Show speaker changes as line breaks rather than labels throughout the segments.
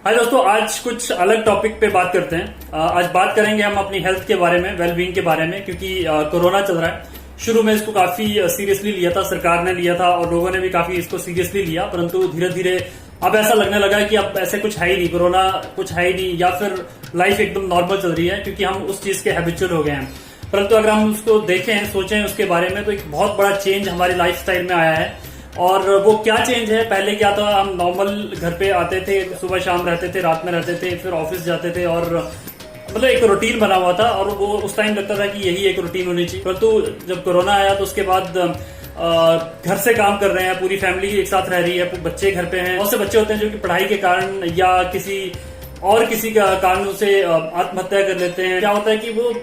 हाय दोस्तों, आज कुछ अलग टॉपिक पे बात करते हैं। आज बात करेंगे हम अपनी हेल्थ के बारे में, वेलबींग के बारे में, क्योंकि कोरोना चल रहा है। शुरू में इसको काफी सीरियसली लिया था, सरकार ने लिया था और लोगों ने भी काफी इसको सीरियसली लिया, परंतु धीरे धीरे अब ऐसा लगने लगा है कि अब ऐसे कुछ है ही नहीं, कोरोना कुछ है ही नहीं, या फिर लाइफ एकदम नॉर्मल चल रही है क्योंकि हम उस चीज के हैबिचुअल हो गए हैं। परंतु अगर हम उसको देखें, सोचें उसके बारे में, तो एक बहुत बड़ा चेंज हमारी लाइफ स्टाइल में आया है। और वो क्या चेंज है? पहले क्या था, हम नॉर्मल घर पे आते थे, सुबह शाम रहते थे, रात में रहते थे, फिर ऑफिस जाते थे और मतलब एक रूटीन बना हुआ था और वो उस टाइम लगता था कि यही एक रूटीन होनी चाहिए। परंतु जब कोरोना आया तो उसके बाद घर से काम कर रहे हैं, पूरी फैमिली एक साथ रह रही है, बच्चे घर पे हैं। बहुत से बच्चे होते हैं जो कि पढ़ाई के कारण या किसी का कारण से आत्महत्या कर लेते हैं। क्या होता है कि वो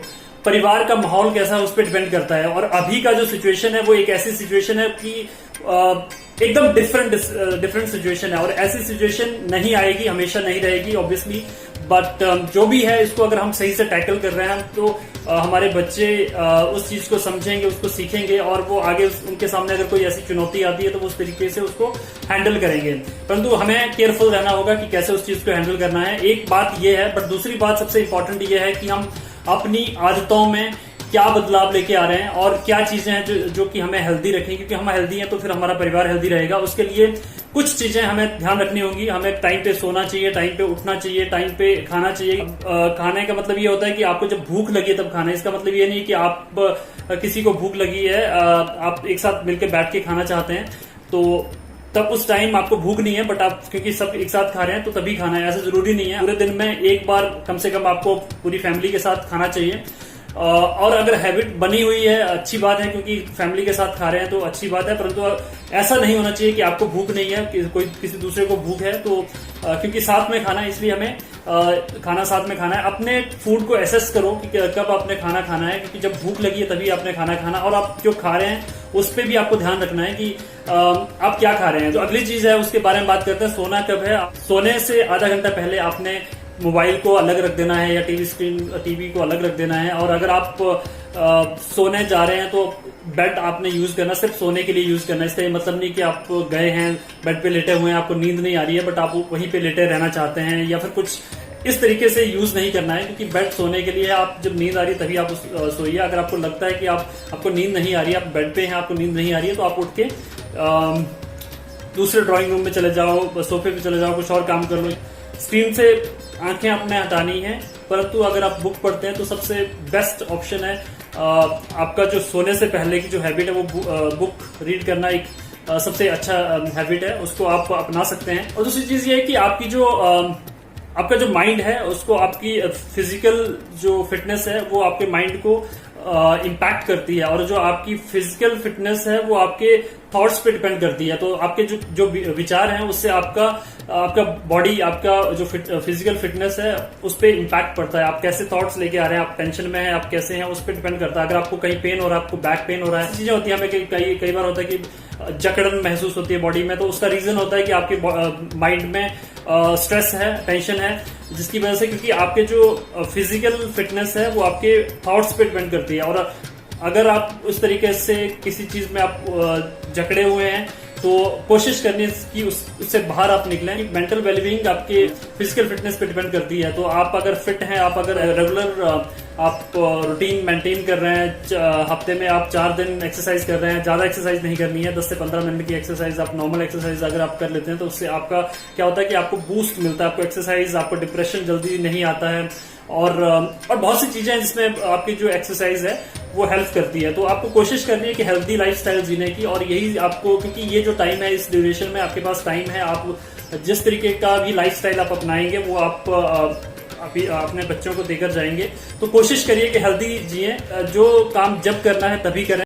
परिवार का माहौल कैसा है उस पर डिपेंड करता है। और अभी का जो सिचुएशन है वो एक ऐसी सिचुएशन है कि एकदम डिफरेंट सिचुएशन है और ऐसी सिचुएशन नहीं आएगी, हमेशा नहीं रहेगी ऑब्वियसली। बट जो भी है, इसको अगर हम सही से टैकल कर रहे हैं तो हमारे बच्चे उस चीज को समझेंगे, उसको सीखेंगे और वो आगे उनके सामने अगर कोई ऐसी चुनौती आती है तो वो उस तरीके से उसको हैंडल करेंगे। परंतु हमें केयरफुल रहना होगा कि कैसे उस चीज को हैंडल करना है। एक बात ये है, बट दूसरी बात सबसे इंपॉर्टेंट ये है कि हम अपनी आदतों में क्या बदलाव लेके आ रहे हैं और क्या चीजें हैं जो कि हमें हेल्दी रखें, क्योंकि हम हेल्दी हैं तो फिर हमारा परिवार हेल्दी रहेगा। उसके लिए कुछ चीजें हमें ध्यान रखनी होंगी। हमें टाइम पे सोना चाहिए, टाइम पे उठना चाहिए, टाइम पे खाना चाहिए। खाने का मतलब ये होता है कि आपको जब भूख लगी तब खाना है। इसका मतलब ये नहीं कि आप किसी को भूख लगी है, आप एक साथ मिलकर बैठ के खाना चाहते हैं तो तब उस टाइम आपको भूख नहीं है, बट आप क्योंकि सब एक साथ खा रहे हैं तो तभी खाना है। ऐसा जरूरी नहीं है। पूरे दिन में एक बार कम से कम आपको पूरी फैमिली के साथ खाना चाहिए। और अगर हैबिट बनी हुई है, अच्छी बात है, क्योंकि फैमिली के साथ खा रहे हैं तो अच्छी बात है। परंतु ऐसा नहीं होना चाहिए कि आपको भूख नहीं है, कि कोई किसी दूसरे को भूख है तो क्योंकि साथ में खाना है, इसलिए हमें खाना साथ में खाना है। अपने फूड को एसेस करो कि कब आपने खाना खाना है, क्योंकि जब भूख लगी है तभी आपने खाना खाना। और आप जो खा रहे हैं उस पर भी आपको ध्यान रखना है कि आप क्या खा रहे हैं। तो अगली चीज है, उसके बारे में बात करते हैं। सोना कब है? सोने से आधा घंटा पहले आपने मोबाइल को अलग रख देना है या टीवी को अलग रख देना है। और अगर आप सोने जा रहे हैं तो बेड आपने यूज करना सिर्फ सोने के लिए यूज करना है। इसका ये मतलब नहीं कि आप गए हैं, बेड पे लेटे हुए हैं, आपको नींद नहीं आ रही है बट आप वहीं पे लेटे रहना चाहते हैं, या फिर कुछ इस तरीके से यूज नहीं करना है, क्योंकि बेड सोने के लिए है। आप जब नींद आ रही है तभी आप सोइए। अगर आपको लगता है कि आपको नींद नहीं आ रही है, आप बेड पे हैं, आपको नींद नहीं आ रही है, तो आप उठ के दूसरे ड्राइंग रूम में चले जाओ, सोफे पे चले जाओ, कुछ और काम कर लो। स्क्रीन से आंखें अपने हटानी है। परंतु अगर आप बुक पढ़ते हैं तो सबसे बेस्ट ऑप्शन है आपका जो सोने से पहले की जो हैबिट है वो बुक रीड करना एक सबसे अच्छा हैबिट है, उसको आप अपना सकते हैं। और दूसरी चीज ये है कि आपका जो माइंड है उसको, आपकी फिजिकल जो फिटनेस है वो आपके माइंड को इम्पैक्ट करती है, और जो आपकी फिजिकल फिटनेस है वो आपके थॉट्स पे डिपेंड करती है। तो आपके जो विचार हैं उससे आपका बॉडी, आपका जो फिजिकल फिटनेस है उस पर इम्पैक्ट पड़ता है। आप कैसे थॉट्स लेके आ रहे हैं, आप टेंशन में हैं, आप कैसे हैं, उस पर डिपेंड करता है। अगर आपको कहीं पेन हो रहा है, आपको बैक पेन हो रहा है, चीजें होती है, हमें कई बार होता है कि जकड़न महसूस होती है बॉडी में, तो उसका रीजन होता है कि आपके माइंड में स्ट्रेस है, टेंशन है, जिसकी वजह से, क्योंकि आपके जो फिजिकल फिटनेस है वो आपके थॉट्स पे डिपेंड करती है। और अगर आप उस तरीके से किसी चीज में आप जकड़े हुए हैं तो कोशिश करनी कि उससे बाहर आप निकलें। मेंटल वेलबींग आपके फिजिकल फिटनेस पे डिपेंड करती है। तो आप अगर फिट हैं, आप अगर रेगुलर आप रूटीन मेंटेन कर रहे हैं, हफ्ते में आप 4 दिन एक्सरसाइज कर रहे हैं, ज्यादा एक्सरसाइज नहीं करनी है, 10 से 15 मिनट की एक्सरसाइज, आप नॉर्मल एक्सरसाइज अगर आप कर लेते हैं तो उससे आपका क्या होता है कि आपको बूस्ट मिलता है, आपको एक्सरसाइज, आपको डिप्रेशन जल्दी नहीं आता है। और बहुत सी चीजें हैं जिसमें आपकी जो एक्सरसाइज है वो हेल्प करती है। तो आपको कोशिश करनी है कि हेल्दी लाइफस्टाइल जीने की, और यही आपको, क्योंकि ये जो टाइम है, इस ड्यूरेशन में आपके पास टाइम है, आप जिस तरीके का भी लाइफस्टाइल आप अपनाएंगे वो आप अपने बच्चों को देकर जाएंगे। तो कोशिश करिए कि हेल्दी जिए, जो काम जब करना है तभी करें।